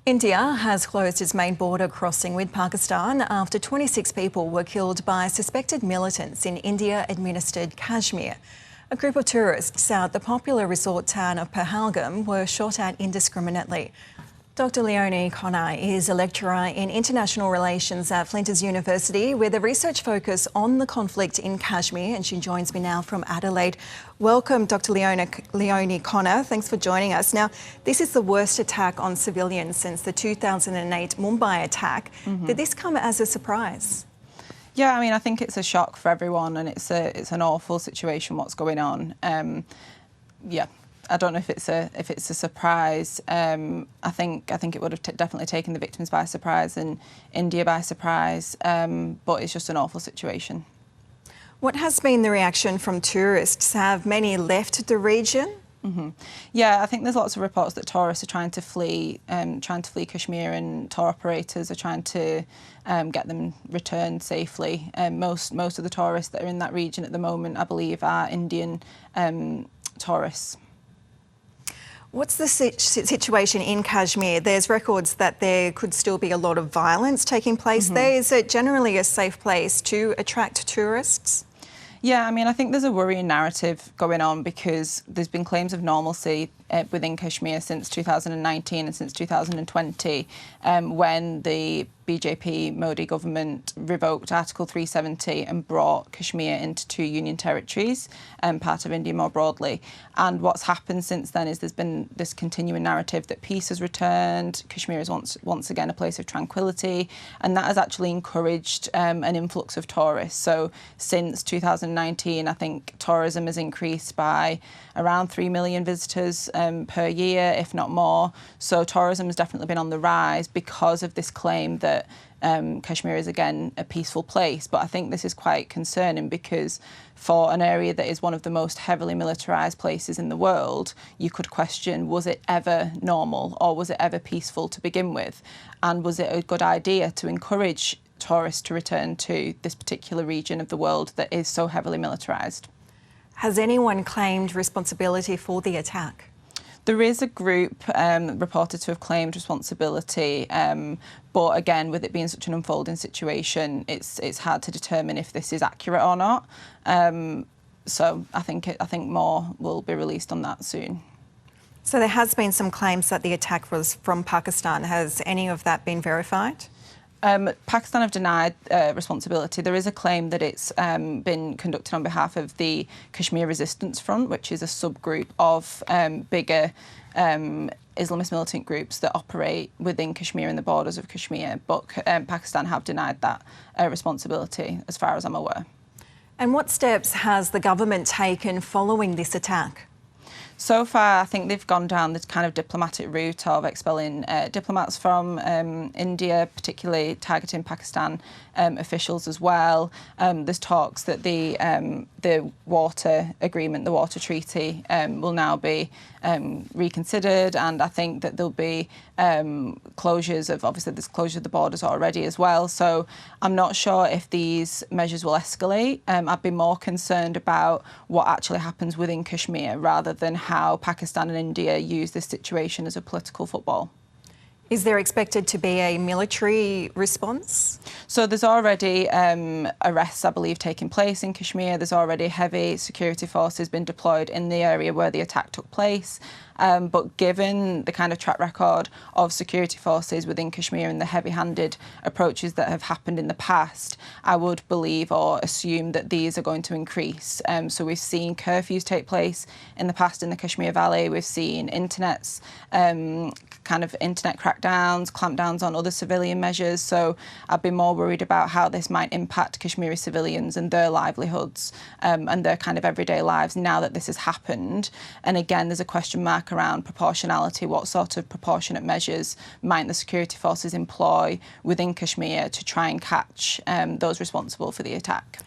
India has closed its main border crossing with Pakistan after 26 people were killed by suspected militants in India-administered Kashmir. A group of tourists at the popular resort town of Phalagam were shot at indiscriminately. Dr. Leoni Connah is a lecturer in international relations at Flinders University with a research focus on the conflict in Kashmir, and she joins me now from Adelaide. Welcome, Dr. Leoni Connah. Thanks for joining us. Now, this is the worst attack on civilians since the 2008 Mumbai attack. Did this come as a surprise? Yeah, I mean, I think it's a shock for everyone, and it's an awful situation what's going on. Yeah. I don't know if it's a surprise. I think it would have definitely taken the victims by surprise and India by surprise. But it's just an awful situation. What has been the reaction from tourists? Have many left the region? Yeah, I think there's lots of reports that tourists are trying to flee Kashmir, and tour operators are trying to get them returned safely. Most of the tourists that are in that region at the moment, I believe, are Indian tourists. What's the situation in Kashmir? There's records that there could still be a lot of violence taking place there. Is it generally a safe place to attract tourists? Yeah, I mean, I think there's a worrying narrative going on because there's been claims of normalcy within Kashmir since 2019 and since 2020 when the BJP Modi government revoked Article 370 and brought Kashmir into two union territories, part of India more broadly. And what's happened since then is there's been this continuing narrative that peace has returned, Kashmir is once again a place of tranquility, and that has actually encouraged an influx of tourists. So since 2019, I think tourism has increased by around 3 million visitors per year, if not more. So tourism has definitely been on the rise because of this claim that Kashmir is again a peaceful place. But I think this is quite concerning because for an area that is one of the most heavily militarised places in the world, you could question, was it ever normal or was it ever peaceful to begin with? And was it a good idea to encourage tourists to return to this particular region of the world that is so heavily militarised? Has anyone claimed responsibility for the attack? There is a group reported to have claimed responsibility, but again, with it being such an unfolding situation, it's hard to determine if this is accurate or not. So I think more will be released on that soon. So there has been some claims that the attack was from Pakistan. Has any of that been verified? Pakistan have denied responsibility. There is a claim that it's been conducted on behalf of the Kashmir Resistance Front, which is a subgroup of bigger Islamist militant groups that operate within Kashmir and the borders of Kashmir. But Pakistan have denied that responsibility, as far as I'm aware. And what steps has the government taken following this attack? So far, I think they've gone down this kind of diplomatic route of expelling diplomats from India, particularly targeting Pakistan officials as well. There's talks that the water agreement, the water treaty, will now be reconsidered, and I think that there'll be closures of, obviously there's closure of the borders already as well. So I'm not sure if these measures will escalate. I'd be more concerned about what actually happens within Kashmir rather than how Pakistan and India use this situation as a political football. Is there expected to be a military response? So there's already arrests, I believe, taking place in Kashmir. There's already heavy security forces been deployed in the area where the attack took place. But given the kind of track record of security forces within Kashmir and the heavy-handed approaches that have happened in the past, I would believe or assume that these are going to increase. So we've seen curfews take place in the past in the Kashmir Valley. We've seen internet crackdowns, clampdowns on other civilian measures. So I'd be more worried about how this might impact Kashmiri civilians and their livelihoods and their kind of everyday lives now that this has happened. And again, there's a question mark around proportionality. What sort of proportionate measures might the security forces employ within Kashmir to try and catch those responsible for the attack?